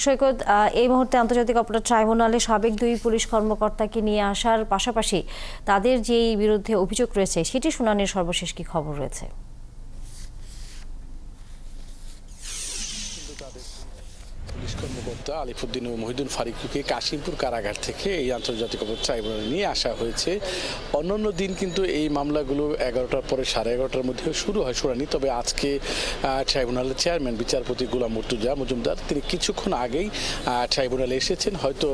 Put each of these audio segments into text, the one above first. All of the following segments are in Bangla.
সৈকত, এই মুহূর্তে আন্তর্জাতিক অপরাধ ট্রাইব্যুনালে সাবেক 2 পুলিশ কর্মকর্তাকে নিয়ে আসার পাশাপাশি তাদের যেই বিরুদ্ধে অভিযোগ রয়েছে সেটি শুনানির সর্বশেষ কি খবর রয়েছে? পুলিশ কর্মকর্তা আলিফউদ্দিন ও মহিউদ্দিন ফারুকীকে কাশিমপুর কারাগার থেকে এই আন্তর্জাতিক অপরাধ ট্রাইব্যুনালে নিয়ে আসা হয়েছে। অন্যান্য দিন কিন্তু এই মামলাগুলো 11টার পরে 11:30টার মধ্যে শুরু হয় শুনানি। তবে আজকে ট্রাইব্যুনালের চেয়ারম্যান বিচারপতি গোলাম মুর্তুজা মজুমদার তিনি কিছুক্ষণ আগেই ট্রাইব্যুনালে এসেছেন। হয়তো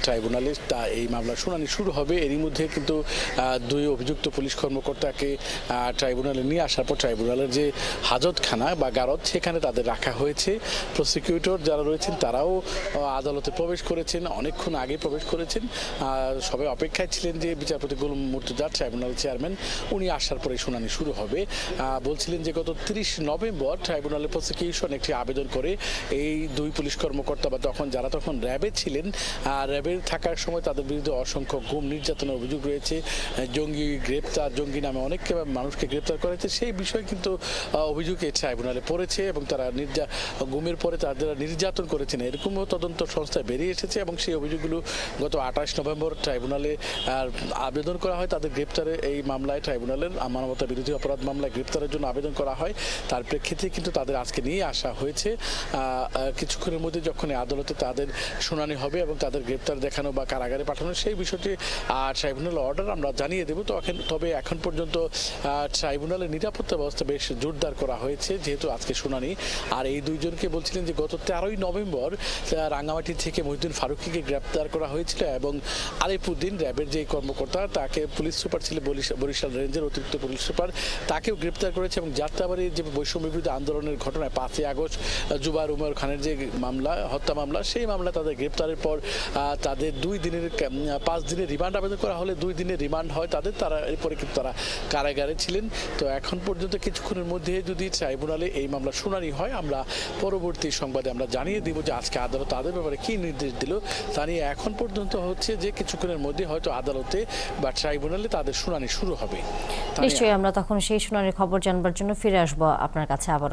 ট্রাইব্যুনালে এই মামলার শুনানি শুরু হবে। এরই মধ্যে কিন্তু 2 অভিযুক্ত পুলিশ কর্মকর্তাকে ট্রাইব্যুনালে নিয়ে আসার পর ট্রাইব্যুনালের যে হাজতখানা বা গারদ সেখানে তাদের রাখা হয়েছে। প্রসিকিউটর যারা রয়েছেন তারাও আদালতে প্রবেশ করেছেন, অনেকক্ষণ আগে প্রবেশ করেছেন। সবাই অপেক্ষায় ছিলেন যে বিচারপতি গোলাম মুর্তুজা ট্রাইব্যুনাল চেয়ারম্যান উনি আসার পরে শুনানি শুরু হবে। বলছিলেন যে গত 30 নভেম্বর ট্রাইব্যুনালে প্রসিকিউশন একটি আবেদন করে এই 2 পুলিশ কর্মকর্তা বা যারা তখন র্যাবে ছিলেন, র্যাবে থাকার সময় তাদের বিরুদ্ধে অসংখ্য গুম নির্যাতনের অভিযোগ রয়েছে, জঙ্গি গ্রেপ্তার, জঙ্গি নামে অনেক মানুষকে গ্রেপ্তার করেছে। সেই বিষয়ে কিন্তু অভিযোগ এই ট্রাইব্যুনালে পড়েছে এবং তারা গুমের পরে তাদের নির্যাতন করেছেন এরকমও তদন্ত সংস্থায় বেরিয়ে এসেছে এবং সেই অভিযোগগুলো গত 28 নভেম্বর ট্রাইব্যুনালে আবেদন করা হয়। তাদের গ্রেপ্তারের এই মামলায় ট্রাইব্যুনালের মানবতা বিরোধী অপরাধ মামলায় গ্রেপ্তারের জন্য আবেদন করা হয়। তার প্রেক্ষিতে কিন্তু তাদের আজকে নিয়ে আসা হয়েছে। কিছুক্ষণের মধ্যে যখন আদালতে তাদের শুনানি হবে এবং তাদের গ্রেপ্তার দেখানো বা কারাগারে পাঠানো সেই বিষয়টি ট্রাইব্যুনাল অর্ডার আমরা জানিয়ে দেব। তবে এখন পর্যন্ত ট্রাইব্যুনালের নিরাপত্তা ব্যবস্থা বেশ জোরদার করা হয়েছে যেহেতু আজকে শুনানি। আর এই 2 জনকে বলছিলেন যে গত 13 নভেম্বর রাঙ্গামাটি থেকে মহিউদ্দিন ফারুকীকে গ্রেপ্তার করা হয়েছিল এবং আলিফউদ্দিন র্যাবের যে কর্মকর্তা তাকে পুলিশ সুপার ছিল বরিশাল রেঞ্জের অতিরিক্ত পুলিশ সুপার তাকেও গ্রেপ্তার করেছে এবং যাত্রাবাড়ির যে বৈষম্য বিরোধী আন্দোলনের ঘটনায় 5 আগস্ট জুবায়ের উমর খানের যে মামলা হত্যা মামলা সেই মামলা তাদের গ্রেপ্তারের পর তাদের 5 দিনের রিমান্ড আবেদন করা হলে 2 দিনের রিমান্ড হয় তারা এরপরে কিন্তু তারা কারাগারে ছিলেন। তো এখন পর্যন্ত কিছুক্ষণের মধ্যে যদি ট্রাইব্যুনালে এই মামলা শুনানি হয় আমরা পরবর্তী সংবাদে আমরা জানিয়ে দিব যে আজকে আদালত তাদের ব্যাপারে কি নির্দেশ দিল তা নিয়ে। এখন পর্যন্ত হচ্ছে যে কিছুক্ষণের মধ্যে হয়তো আদালতে বা ট্রাইব্যুনালে তাদের শুনানি শুরু হবে। নিশ্চয়ই আমরা তখন সেই শুনানির খবর জানবার জন্য ফিরে আসবো আপনার কাছে আবার।